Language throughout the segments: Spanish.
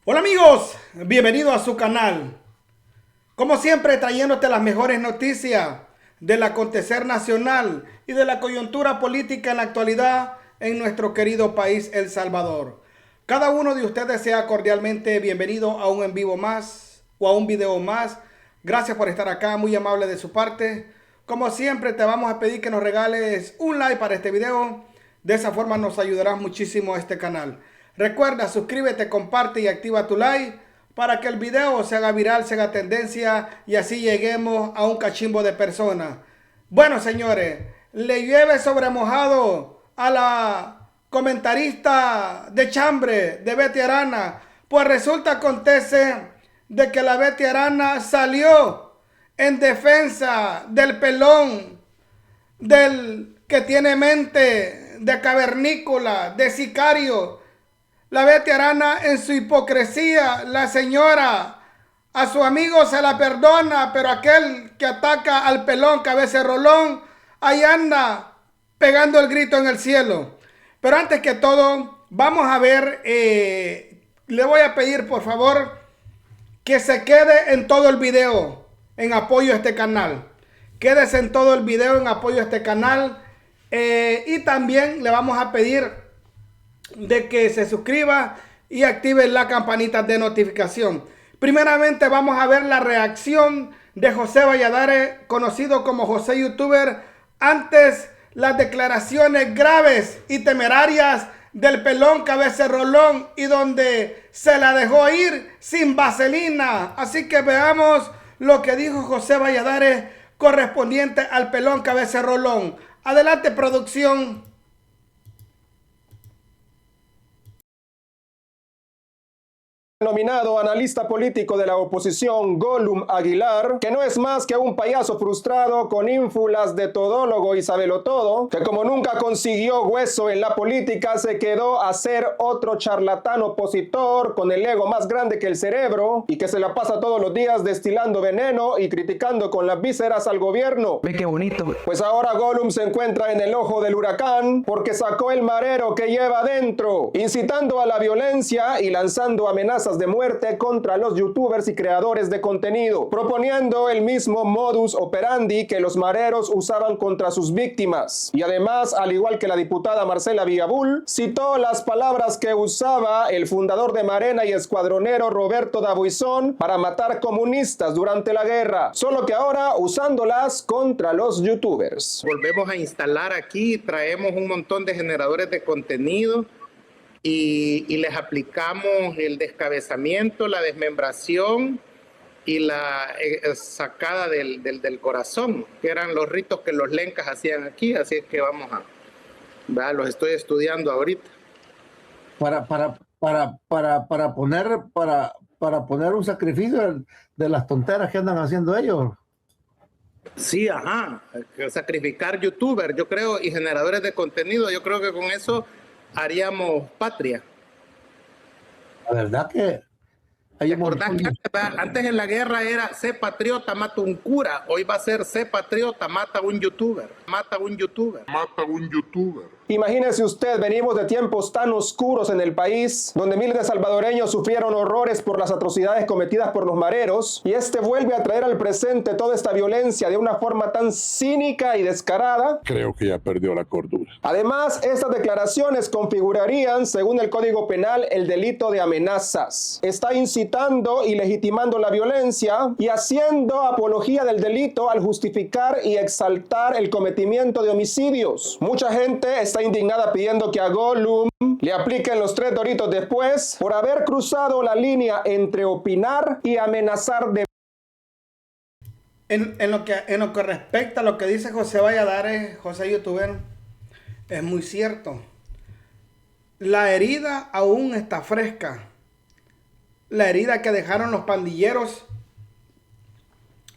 Hola amigos, bienvenido a su canal. Como siempre trayéndote las mejores noticias del acontecer nacional y de la coyuntura política en la actualidad en nuestro querido país El Salvador. Cada uno de ustedes sea cordialmente bienvenido a un en vivo más o a un video más. Gracias por estar acá, muy amable de su parte. Como siempre te vamos a pedir que nos regales un like para este video. De esa forma nos ayudarás muchísimo a este canal. Recuerda, suscríbete, comparte y activa tu like para que el video se haga viral, se haga tendencia y así lleguemos a un cachimbo de personas. Bueno, señores, le llueve sobre mojado a la comentarista de chambre de Betty Arana. Pues resulta, acontece de que la Betty Arana salió en defensa del pelón, del que tiene mente de cavernícola, de sicario. La Betty Arana en su hipocresía, la señora a su amigo se la perdona, pero aquel que ataca al pelón cabeza rolón, ahí anda pegando el grito en el cielo. Pero antes que todo, vamos a ver, le voy a pedir por favor que se quede en todo el video en apoyo a este canal. Quédese en todo el video en apoyo a este canal. Y también le vamos a pedir de que se suscriba y active la campanita de notificación. Primeramente vamos a ver la reacción de José Valladares, conocido como José YouTuber, antes las declaraciones graves y temerarias del pelón cabeza rolón y donde se la dejó ir sin vaselina. Así que veamos lo que dijo José Valladares correspondiente al pelón cabeza rolón. Adelante, producción. Nominado analista político de la oposición Gollum Aguilar, que no es más que un payaso frustrado con ínfulas de todólogo y sabelotodo, que como nunca consiguió hueso en la política se quedó a ser otro charlatán opositor con el ego más grande que el cerebro y que se la pasa todos los días destilando veneno y criticando con las vísceras al gobierno. Ve qué bonito. Pues ahora Gollum se encuentra en el ojo del huracán porque sacó el marero que lleva dentro, incitando a la violencia y lanzando amenazas de muerte contra los youtubers y creadores de contenido, proponiendo el mismo modus operandi que los mareros usaban contra sus víctimas. Y además, al igual que la diputada Marcela Villabul, citó las palabras que usaba el fundador de Marena y escuadronero Roberto Dabuizón para matar comunistas durante la guerra, solo que ahora usándolas contra los youtubers. Volvemos a instalar aquí, traemos un montón de generadores de contenido y les aplicamos el descabezamiento, la desmembración y la sacada del corazón, que eran los ritos que los lencas hacían aquí. Así es que vamos a, ¿verdad? Los estoy estudiando ahorita. Para poner un sacrificio de las tonteras que andan haciendo ellos. Sí, ajá, sacrificar youtubers, yo creo, y generadores de contenido. Yo creo que con eso haríamos patria. La verdad que ¿Te acordás que antes en la guerra era sé patriota, mata un cura? Hoy va a ser sé patriota, mata un youtuber. Mata un youtuber. Mata un youtuber. Imagínese usted, venimos de tiempos tan oscuros en el país, donde miles de salvadoreños sufrieron horrores por las atrocidades cometidas por los mareros, y este vuelve a traer al presente toda esta violencia de una forma tan cínica y descarada. Creo que ya perdió la cordura. Además, estas declaraciones configurarían, según el Código Penal, el delito de amenazas. Está incitando y legitimando la violencia y haciendo apología del delito al justificar y exaltar el cometimiento de homicidios. Mucha gente está indignada pidiendo que a Gollum le apliquen los 3 doritos después por haber cruzado la línea entre opinar y amenazar de... En lo que respecta a lo que dice José Valladares, José YouTuber, es muy cierto. La herida aún está fresca. La herida que dejaron los pandilleros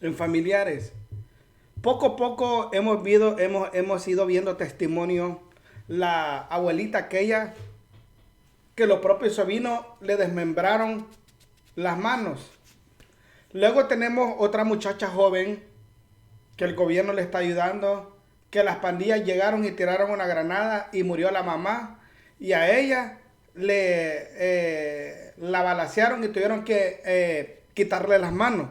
en familiares. Poco a poco hemos ido viendo testimonio. La abuelita aquella que los propios sobrinos le desmembraron las manos. Luego tenemos otra muchacha joven que el gobierno le está ayudando, que las pandillas llegaron y tiraron una granada y murió la mamá, y a ella le la balacearon y tuvieron que quitarle las manos.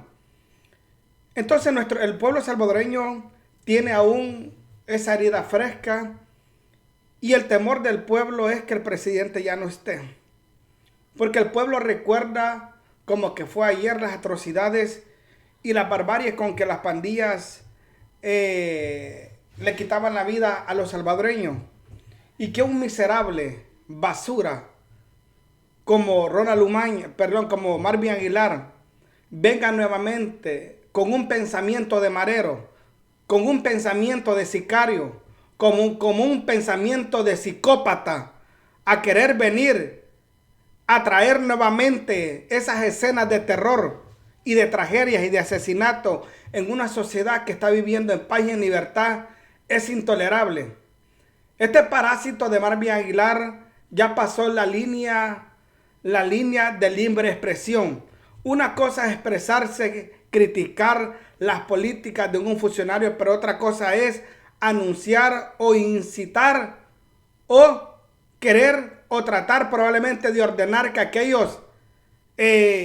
Entonces el pueblo salvadoreño tiene aún esa herida fresca y el temor del pueblo es que el presidente ya no esté. Porque el pueblo recuerda como que fue ayer las atrocidades y las barbaries con que las pandillas le quitaban la vida a los salvadoreños. Y que un miserable basura como como Marvin Aguilar venga nuevamente con un pensamiento de marero, con un pensamiento de sicario, como un pensamiento de psicópata, a querer venir a traer nuevamente esas escenas de terror y de tragedias y de asesinato en una sociedad que está viviendo en paz y en libertad, es intolerable. Este parásito de Marvin Aguilar ya pasó la línea de libre expresión. Una cosa es expresarse, criticar las políticas de un funcionario, pero otra cosa es anunciar o incitar o querer o tratar probablemente de ordenar que aquellos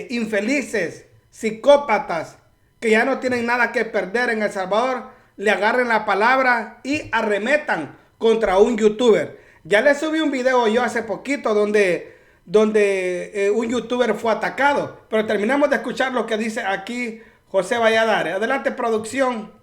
infelices, psicópatas, que ya no tienen nada que perder en El Salvador, le agarren la palabra y arremetan contra un youtuber. Ya le subí un video yo hace poquito donde un youtuber fue atacado, pero terminamos de escuchar lo que dice aquí José Valladares. Adelante, producción.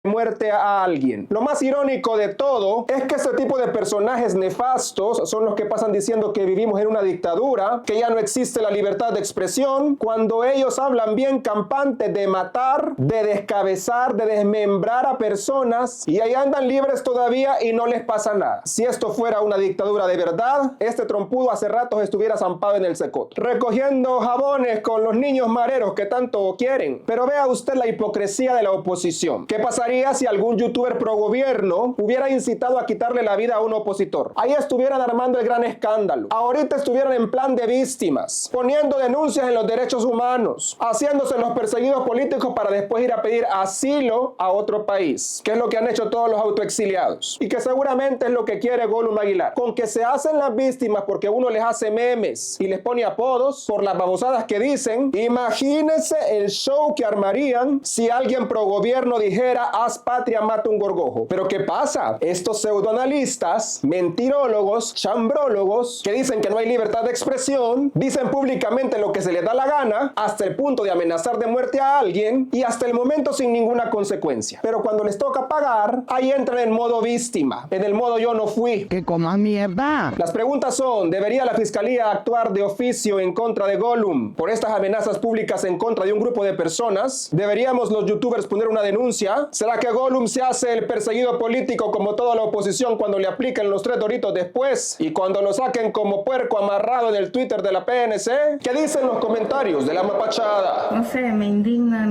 Muerte a alguien. Lo más irónico de todo es que este tipo de personajes nefastos son los que pasan diciendo que vivimos en una dictadura, que ya no existe la libertad de expresión, cuando ellos hablan bien campante de matar, de descabezar, de desmembrar a personas, y ahí andan libres todavía y no les pasa nada. Si esto fuera una dictadura de verdad, este trompudo hace ratos estuviera zampado en el Secot, recogiendo jabones con los niños mareros que tanto quieren. Pero vea usted la hipocresía de la oposición. ¿Qué pasaría si algún youtuber pro gobierno hubiera incitado a quitarle la vida a un opositor? Ahí estuvieran armando el gran escándalo. Ahorita estuvieran en plan de víctimas, poniendo denuncias en los derechos humanos, haciéndose los perseguidos políticos para después ir a pedir asilo a otro país, que es lo que han hecho todos los autoexiliados y que seguramente es lo que quiere Gollum Aguilar. Con que se hacen las víctimas porque uno les hace memes y les pone apodos por las babosadas que dicen, imagínense el show que armarían si alguien pro gobierno dijera haz patria, mata un gorgojo. Pero ¿qué pasa? Estos pseudoanalistas, mentirólogos, chambrólogos, que dicen que no hay libertad de expresión, dicen públicamente lo que se les da la gana, hasta el punto de amenazar de muerte a alguien, y hasta el momento sin ninguna consecuencia. Pero cuando les toca pagar, ahí entran en modo víctima, en el modo yo no fui. ¡Que coma mierda! Las preguntas son, ¿debería la fiscalía actuar de oficio en contra de Gollum por estas amenazas públicas en contra de un grupo de personas? ¿Deberíamos los youtubers poner una denuncia? ¿Será que Gollum se hace el perseguido político como toda la oposición cuando le apliquen los 3 doritos después y cuando lo saquen como puerco amarrado en el Twitter de la PNC? ¿Qué dicen los comentarios de la mapachada? No sé, me indigna.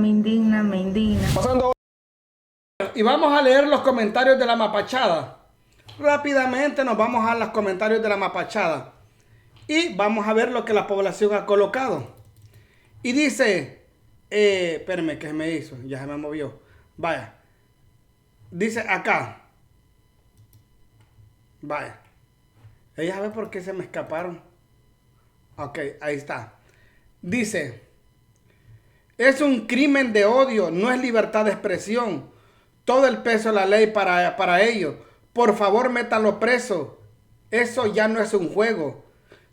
Pasando. Y vamos a leer los comentarios de la mapachada. Rápidamente nos vamos a los comentarios de la mapachada y vamos a ver lo que la población ha colocado. Y dice, espérame, que se me hizo, ya se me movió. Vaya. Dice acá. Vaya. Ella sabe por qué se me escaparon. Ok, ahí está. Dice, es un crimen de odio, no es libertad de expresión. Todo el peso de la ley para ellos. Por favor, métanlo preso. Eso ya no es un juego.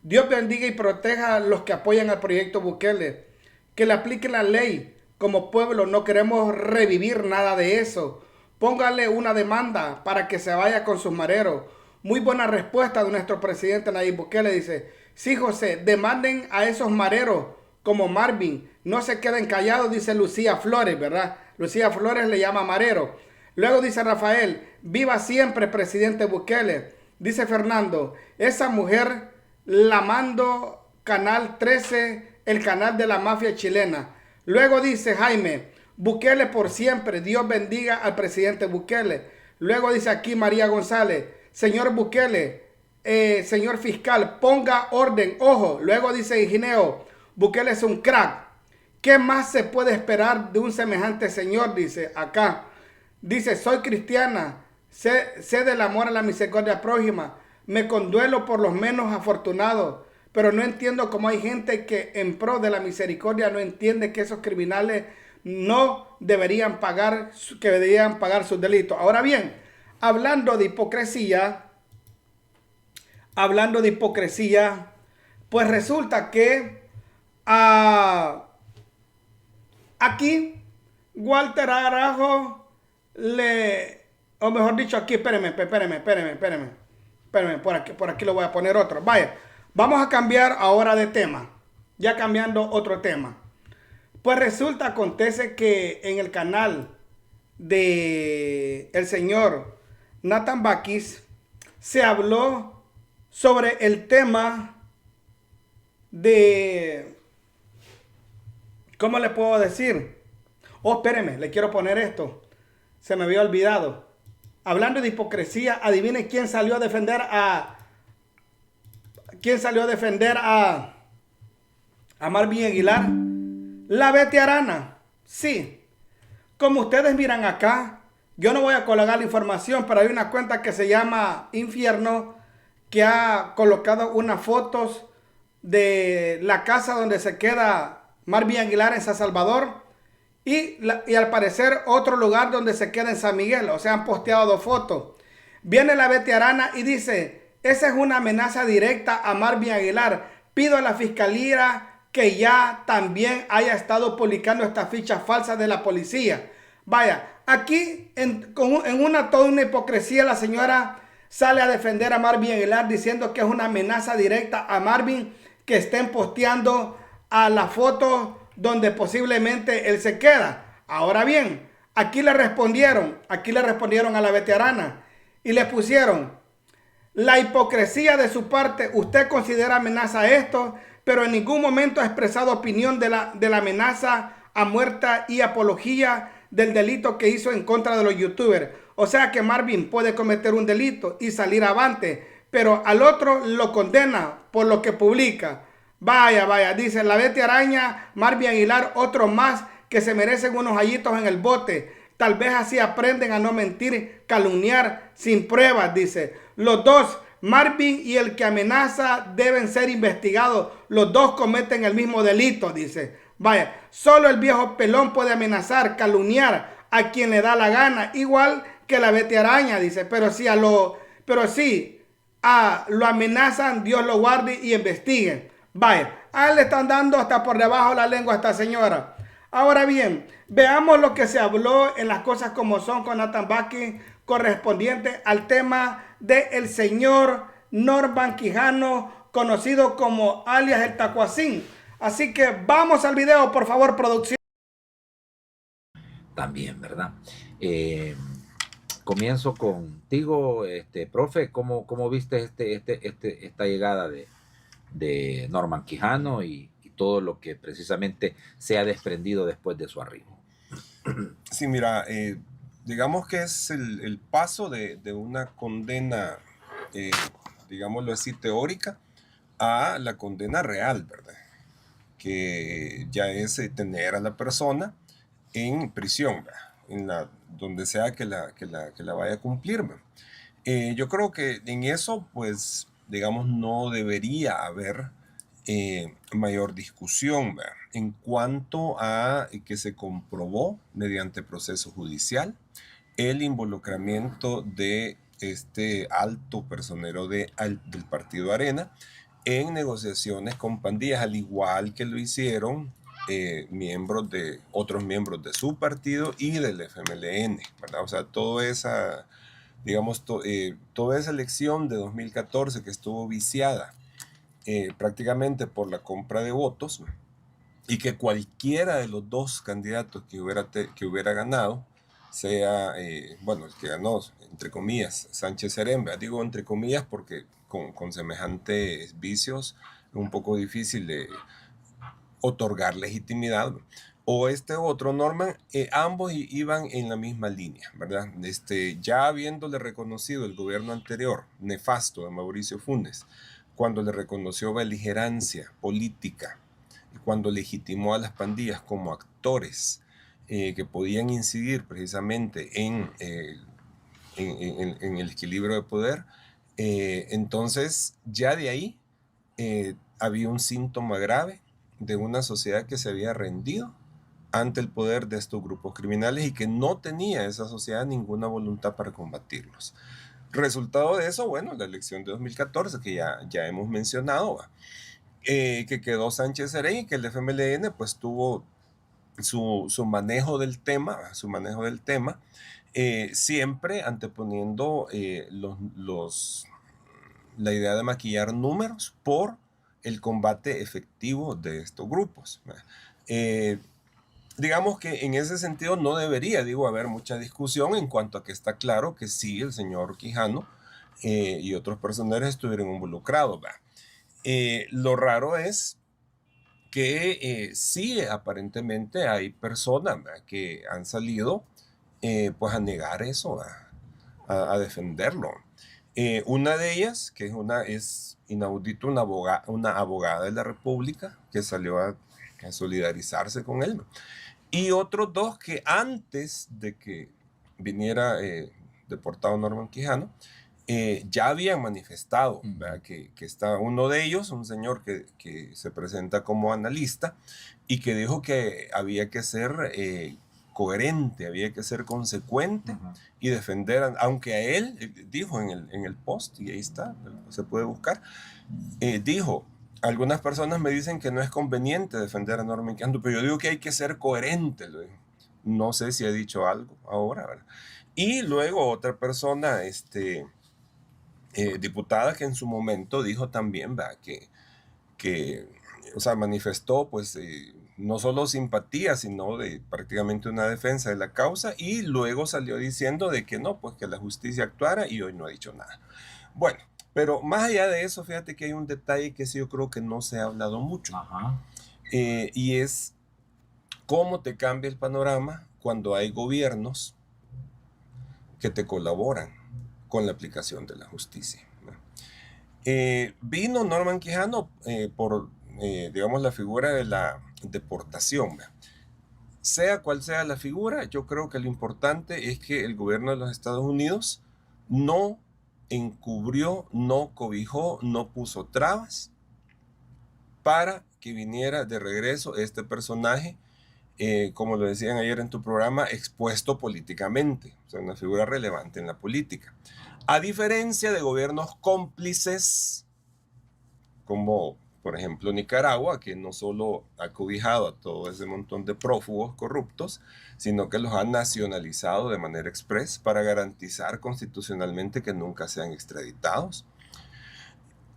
Dios bendiga y proteja a los que apoyan al proyecto Bukele. Que le apliquen la ley. Como pueblo no queremos revivir nada de eso. Póngale una demanda para que se vaya con sus mareros. Muy buena respuesta de nuestro presidente Nayib Bukele. Dice, sí, José, demanden a esos mareros como Marvin. No se queden callados, dice Lucía Flores, ¿verdad? Lucía Flores le llama marero. Luego dice Rafael, viva siempre presidente Bukele. Dice Fernando, esa mujer la mando Canal 13, el canal de la mafia chilena. Luego dice Jaime, Bukele por siempre, Dios bendiga al presidente Bukele. Luego dice aquí María González, señor Bukele, señor fiscal, ponga orden, ojo. Luego dice Gineo, Bukele es un crack. ¿Qué más se puede esperar de un semejante señor? Dice acá. Dice, soy cristiana, sé del amor a la misericordia prójima, me conduelo por los menos afortunados, pero no entiendo cómo hay gente que en pro de la misericordia no entiende que esos criminales no deberían pagar, que deberían pagar sus delitos. Ahora bien, hablando de hipocresía, pues resulta que aquí Walter Arajo o mejor dicho, aquí, espérenme, por aquí lo voy a poner otro. Vaya, vamos a cambiar ahora de tema, ya cambiando otro tema. Pues resulta, acontece que en el canal de el señor Nathan Bakis se habló sobre el tema de, ¿cómo le puedo decir? Oh, espéreme, le quiero poner esto. Se me había olvidado. Hablando de hipocresía, adivine quién salió a defender a Marvin Aguilar. La Betty Arana. Sí. Como ustedes miran acá, yo no voy a colgar la información, pero hay una cuenta que se llama Infierno que ha colocado unas fotos de la casa donde se queda Marvin Aguilar en San Salvador y al parecer otro lugar donde se queda en San Miguel. O sea, han posteado dos fotos. Viene la Betty Arana y dice: esa es una amenaza directa a Marvin Aguilar. Pido a la fiscalía que ya también haya estado publicando estas fichas falsas de la policía. Vaya, aquí en toda una hipocresía, la señora sale a defender a Marvin Aguilar diciendo que es una amenaza directa a Marvin que estén posteando a la foto donde posiblemente él se queda. Ahora bien, aquí le respondieron a la veterana y le pusieron: la hipocresía de su parte, usted considera amenaza esto, pero en ningún momento ha expresado opinión de la amenaza a muerte y apología del delito que hizo en contra de los youtubers. O sea que Marvin puede cometer un delito y salir avante, pero al otro lo condena por lo que publica. Vaya, dice la Betty Araña, Marvin Aguilar, otro más que se merecen unos añitos en el bote. Tal vez así aprenden a no mentir, calumniar sin pruebas, dice. Los dos, Marvin y el que amenaza, deben ser investigados. Los dos cometen el mismo delito, dice. Vaya, solo el viejo pelón puede amenazar, calumniar a quien le da la gana, igual que la Betty Araña, dice. Pero si lo amenazan, Dios lo guarde y investiguen. Vaya, a él le están dando hasta por debajo la lengua a esta señora. Ahora bien, veamos lo que se habló en Las Cosas Como Son con Nathan Bakis, correspondiente al tema del señor Norman Quijano, conocido como alias el Tacuacín. Así que vamos al video, por favor, producción. También, ¿verdad? Comienzo contigo, profe. ¿Cómo viste esta llegada de Norman Quijano y todo lo que precisamente se ha desprendido después de su arribo? Sí, mira, digamos que es el paso de una condena, digámoslo así, teórica, a la condena real, ¿verdad? Que ya es tener a la persona en prisión, ¿verdad? Donde sea que la vaya a cumplir, ¿verdad? Yo creo que en eso, pues, digamos, no debería haber mayor discusión, ¿verdad? En cuanto a que se comprobó mediante proceso judicial el involucramiento de este alto personero del partido Arena en negociaciones con pandillas, al igual que lo hicieron otros miembros de su partido y del FMLN, ¿verdad? O sea, toda esa elección de 2014 que estuvo viciada prácticamente por la compra de votos, y que cualquiera de los dos candidatos que hubiera ganado, sea, el que ganó, entre comillas, Sánchez Serén, digo entre comillas porque con semejantes vicios es un poco difícil de otorgar legitimidad, o este otro, Norman, ambos iban en la misma línea, ¿verdad? Ya habiéndole reconocido el gobierno anterior, nefasto, de Mauricio Funes, cuando le reconoció beligerancia política, cuando legitimó a las pandillas como actores que podían incidir precisamente en el equilibrio de poder, Entonces, ya de ahí había un síntoma grave de una sociedad que se había rendido ante el poder de estos grupos criminales y que no tenía esa sociedad ninguna voluntad para combatirlos. Resultado de eso, bueno, la elección de 2014 que ya hemos mencionado, que quedó Sánchez Serén y que el FMLN pues tuvo su manejo del tema, siempre anteponiendo la idea de maquillar números por el combate efectivo de estos grupos. Digamos que en ese sentido no debería, haber mucha discusión en cuanto a que está claro que sí, el señor Quijano y otros personajes estuvieron involucrados. Lo raro es que sí, aparentemente hay personas que han salido pues a negar eso, a defenderlo. Una de ellas, que es inaudito, una abogada de la República que salió a solidarizarse con él. Y otros dos que antes de que viniera deportado Norman Quijano, ya habían manifestado, que está uno de ellos, un señor que se presenta como analista y que dijo que había que ser coherente, había que ser consecuente y defender, aunque a él dijo en el post, y ahí está, se puede buscar, dijo: algunas personas me dicen que no es conveniente defender a Norman Quijano, pero yo digo que hay que ser coherente. No sé si ha dicho algo ahora, ¿verdad? Y luego otra persona, diputada, que en su momento dijo también, ¿verdad?, que manifestó pues no solo simpatía, sino de prácticamente una defensa de la causa, y luego salió diciendo de que no, pues que la justicia actuara, y hoy no ha dicho nada. Bueno, pero más allá de eso, fíjate que hay un detalle que sí yo creo que no se ha hablado mucho. Y es cómo te cambia el panorama cuando hay gobiernos que te colaboran con la aplicación de la justicia. Vino Norman Quijano por, digamos, la figura de la deportación. Sea cual sea la figura, yo creo que lo importante es que el gobierno de los Estados Unidos no encubrió, no cobijó, no puso trabas para que viniera de regreso este personaje, como lo decían ayer en tu programa, expuesto políticamente, o sea, una figura relevante en la política. A diferencia de gobiernos cómplices, como por ejemplo Nicaragua, que no solo ha cobijado a todo ese montón de prófugos corruptos, sino que los ha nacionalizado de manera express para garantizar constitucionalmente que nunca sean extraditados.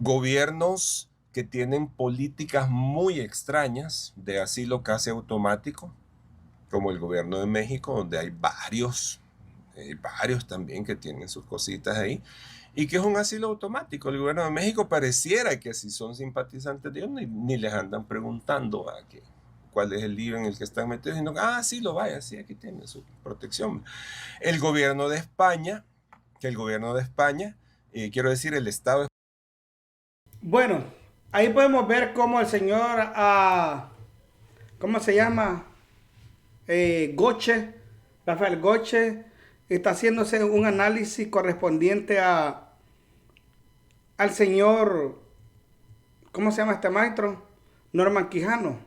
Gobiernos que tienen políticas muy extrañas de asilo casi automático, como el gobierno de México, donde hay varios también que tienen sus cositas ahí, y que es un asilo automático. El gobierno de México pareciera que si son simpatizantes de Dios, ni les andan preguntando cuál es el lío en el que están metidos, sino sí, lo vaya, sí, aquí tiene su protección. El gobierno de España, quiero decir, el Estado. Bueno, ahí podemos ver cómo el señor, ¿cómo se llama? Rafael Goche, está haciéndose un análisis correspondiente al señor, ¿cómo se llama este maestro? Norman Quijano.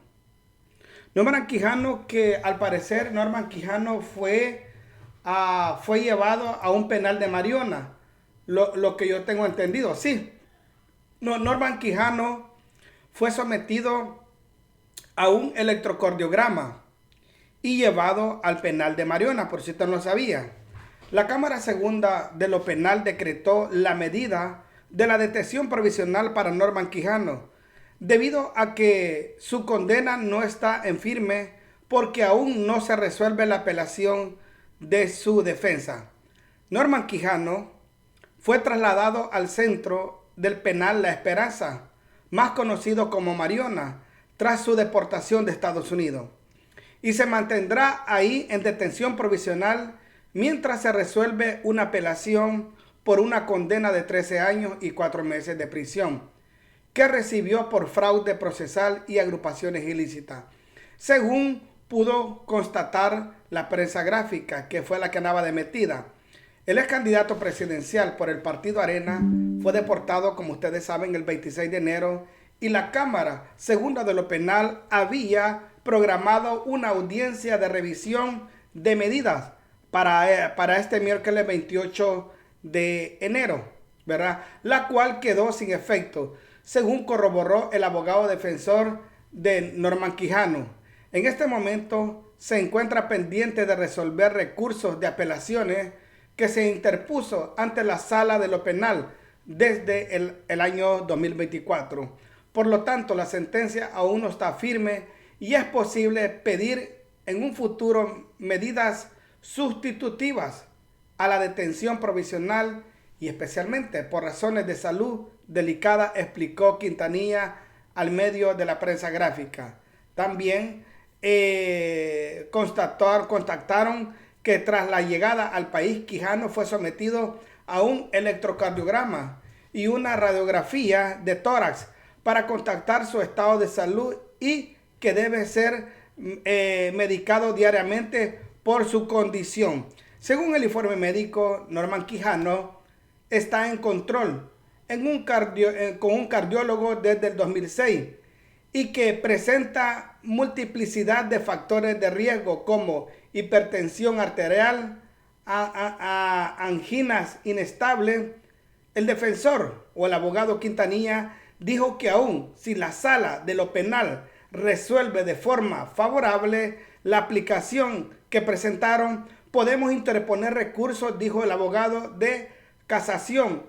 Norman Quijano, que al parecer Norman Quijano fue llevado a un penal de Mariona, lo que yo tengo entendido, sí. Norman Quijano fue sometido a un electrocardiograma y llevado al penal de Mariona, por si usted no lo sabía. La Cámara Segunda de lo Penal decretó la medida de la detención provisional para Norman Quijano, debido a que su condena no está en firme porque aún no se resuelve la apelación de su defensa. Norman Quijano fue trasladado al centro del penal La Esperanza, más conocido como Mariona, tras su deportación de Estados Unidos, y se mantendrá ahí en detención provisional mientras se resuelve una apelación por una condena de 13 años y 4 meses de prisión que recibió por fraude procesal y agrupaciones ilícitas, según pudo constatar la prensa gráfica, que fue la que andaba de metida. El ex candidato presidencial por el partido Arena fue deportado, como ustedes saben, el 26 de enero y la Cámara Segunda de lo Penal había programado una audiencia de revisión de medidas para este miércoles 28 de enero, ¿verdad? La cual quedó sin efecto, según corroboró el abogado defensor de Norman Quijano. En este momento se encuentra pendiente de resolver recursos de apelaciones que se interpuso ante la Sala de lo Penal desde el año 2024. Por lo tanto, la sentencia aún no está firme y es posible pedir en un futuro medidas sustitutivas a la detención provisional y especialmente por razones de salud delicada, explicó Quintanilla al medio de la prensa gráfica. También contactaron que tras la llegada al país, Quijano fue sometido a un electrocardiograma y una radiografía de tórax para contactar su estado de salud y que debe ser medicado diariamente por su condición. Según el informe médico, Norman Quijano está en control con un cardiólogo desde el 2006 y que presenta multiplicidad de factores de riesgo como hipertensión arterial, anginas inestables. El defensor o el abogado Quintanilla dijo que aún si la Sala de lo Penal resuelve de forma favorable la aplicación que presentaron, podemos interponer recursos, dijo el abogado, de casación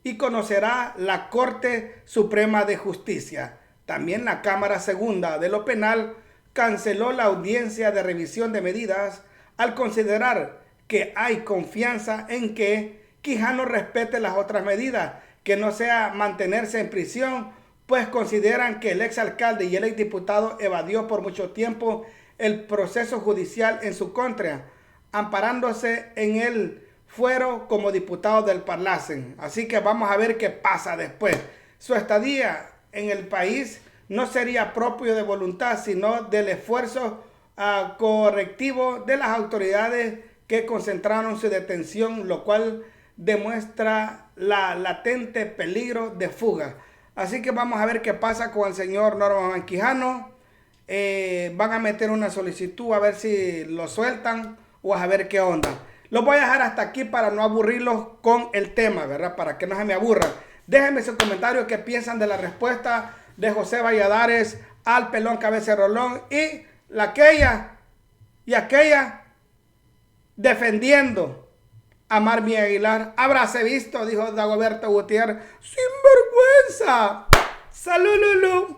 y conocerá la Corte Suprema de Justicia. También la Cámara Segunda de lo Penal canceló la audiencia de revisión de medidas al considerar que hay confianza en que Quijano respete las otras medidas, que no sea mantenerse en prisión, pues consideran que el exalcalde y el exdiputado evadió por mucho tiempo el proceso judicial en su contra, amparándose en el fuero como diputado del Parlacen. Así que vamos a ver qué pasa después. Su estadía en el país no sería propio de voluntad, sino del esfuerzo correctivo de las autoridades que concentraron su detención, lo cual demuestra la latente peligro de fuga. Así que vamos a ver qué pasa con el señor Norman Quijano. Van a meter una solicitud a ver si lo sueltan o a ver qué onda. Los voy a dejar hasta aquí para no aburrirlos con el tema, ¿verdad? Para que no se me aburra. Déjenme sus comentarios qué piensan de la respuesta de José Valladares al pelón Cabeza Rolón y aquella defendiendo a Marmi Aguilar. Habráse visto, dijo Dagoberto Gutiérrez. ¡Sin vergüenza! ¡Salud, Lulu!